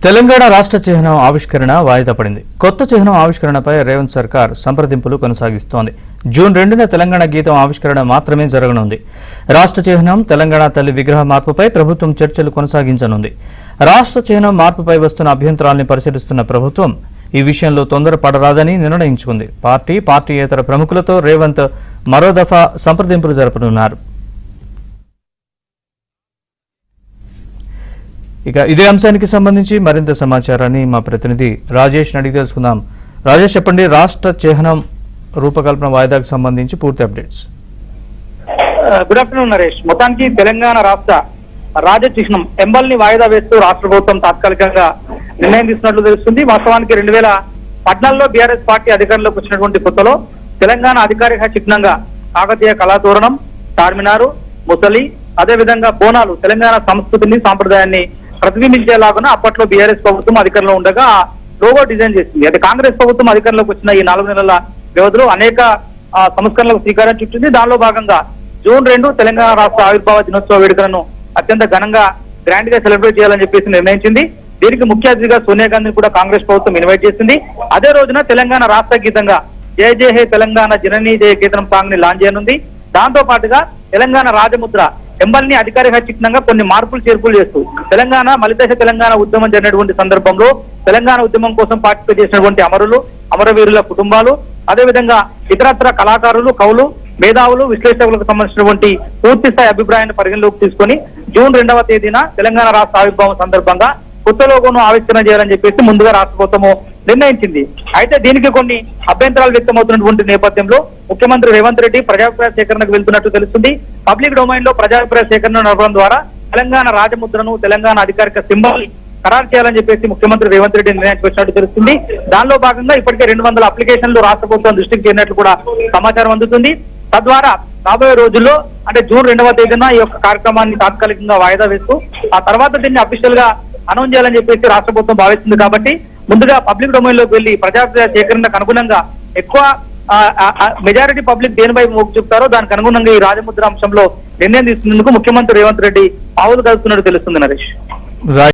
తెలంగాణ రాష్ట్ర చిహ్నం ఆవిష్కరణ వాయిదా పడింది. కొత్త చిహ్నం ఆవిష్కరణపై రేవంత్ సర్కార్ సంప్రదింపులు కొనసాగిస్తోంది. జూన్ 2న తెలంగాణ గీతం ఆవిష్కరణ మాత్రమే జరగనుంది. రాష్ట్ర చిహ్నం తెలంగాణ తల్లి విగ్రహ మార్పుపై ప్రభుత్వం చర్చలు కొనసాగించనుంది. రాష్ట్ర చిహ్నం మార్పుపై వస్తున్న అభ్యంతరాల్ని పరిశీలిస్తున్న ప్రభుత్వం ఈ విషయంలో తొందరపడరాదని నిర్ణయించుకుంది. పార్టీయేతర ప్రముఖులతో రేవంత్ మరో దఫా సంప్రదింపులు జరపనున్నారు. ఇక ఇదే అంశానికి సంబంధించి మరింత సమాచారాన్ని మా ప్రతినిధి రాజేష్ అడిగి తెలుసుకుందాం. రాజేష్, చెప్పండి, రాష్ట్ర చిహ్నం రూపకల్పన వాయిదాకు సంబంధించి పూర్తి అప్డేట్స్. Good afternoon Naresh. మొత్తానికి తెలంగాణ రాష్ట్ర రాజ చిహ్నం ఎంబల్ని వాయిదా వేస్తూ రాష్ట్ర ప్రభుత్వం తాత్కాలికంగా నిర్ణయం తీసుకున్నట్లు తెలుస్తుంది. వాస్తవానికి 2014లో బీఆర్ఎస్ పార్టీ అధికారంలోకి వచ్చినటువంటి కొత్తలో తెలంగాణ అధికారిక చిహ్నంగా కాకతీయ కళాతోరణం, చార్మినారు, ముసలి, అదేవిధంగా బోనాలు తెలంగాణ సంస్కృతిని సాంప్రదాయాన్ని ప్రతిబింబించేలాగా అప్పట్లో బీఆర్ఎస్ ప్రభుత్వం అధికారంలో ఉండగా లోగో డిజైన్ చేసింది. అయితే కాంగ్రెస్ ప్రభుత్వం అధికారంలోకి వచ్చిన ఈ 4 నెలల వ్యవధిలో అనేక సంస్కరణలకు శ్రీకారం చుట్టింది. దానిలో భాగంగా జూన్ 2 తెలంగాణ రాష్ట్ర ఆవిర్భావ దినోత్సవ వేడుకలను అత్యంత ఘనంగా గ్రాండ్ గా సెలబ్రేట్ చేయాలని చెప్పేసి నిర్ణయించింది. దీనికి ముఖ్య అతిథిగా సోనియా గాంధీని కూడా కాంగ్రెస్ ప్రభుత్వం ఇన్వైట్ చేసింది. అదే రోజున తెలంగాణ రాష్ట్ర గీతంగా జయ జయ హే తెలంగాణ జననీ జయ గీతం సాంగ్ ని లాంచ్ చేయనుంది. దాంతో పాటుగా తెలంగాణ రాజముద్ర ఎంబల్ని అధికారిక చిహ్నంగా కొన్ని మార్పులు చేర్పులు చేస్తూ తెలంగాణ మలిదశ తెలంగాణ ఉద్యమం జరిగినటువంటి సందర్భంలో తెలంగాణ ఉద్యమం కోసం పార్టిసిపేట్ చేసినటువంటి అమరవీరుల కుటుంబాలు, అదేవిధంగా ఇతరత్ర కళాకారులు, కవులు, మేధావులు, విశ్లేషకులకు సంబంధించినటువంటి పూర్తి స్థాయి అభిప్రాయాన్ని పరిగణలోకి తీసుకొని జూన్ 2వ తేదీన తెలంగాణ రాష్ట్ర ఆవిర్భావం సందర్భంగా కొత్త లోగోను ఆవిష్కరణ చేయాలని చెప్పేసి ముందుగా రాష్ట్ర ప్రభుత్వము నిర్ణయించింది. అయితే దీనికి కొన్ని అభ్యంతరాలు వ్యక్తమవుతున్నటువంటి నేపథ్యంలో ముఖ్యమంత్రి రేవంత్ రెడ్డి ప్రజాభిప్రాయ సేకరణకు వెళ్తున్నట్టు తెలుస్తుంది. పబ్లిక్ డొమైన్ లో ప్రజాభిప్రాయ సేకరణ నడపడం ద్వారా తెలంగాణ రాజముద్రను, తెలంగాణ అధికారిక సింబల్ ఖరారు చేయాలని చెప్పేసి ముఖ్యమంత్రి రేవంత్ రెడ్డి నిర్ణయానికి వచ్చినట్టు తెలుస్తుంది. దానిలో భాగంగా ఇప్పటికే 200 అప్లికేషన్లు రాష్ట్ర ప్రభుత్వం దృష్టికి చేరినట్లు కూడా సమాచారం అందుతుంది. తద్వారా రాబోయే రోజుల్లో అంటే జూన్ 2వ తేదీన ఈ యొక్క కార్యక్రమాన్ని తాత్కాలికంగా వాయిదా వేస్తూ ఆ తర్వాత దీన్ని అఫీషియల్ గా అనౌన్స్ చేయాలని చెప్పేసి రాష్ట్ర ప్రభుత్వం భావిస్తుంది. కాబట్టి ముందుగా పబ్లిక్ డొమైన్ లోకి వెళ్లి ప్రజాభిప్రాయ సేకరణకు అనుగుణంగా ఎక్కువ మెజారిటీ పబ్లిక్ దేనిపై మొగ్గు చూపుతారో దానికి అనుగుణంగా ఈ రాజముద్ర అంశంలో నిర్ణయం తీసుకునేందుకు ముఖ్యమంత్రి రేవంత్ రెడ్డి పావులు కలుపుతున్నట్టు తెలుస్తుంది నరేష్.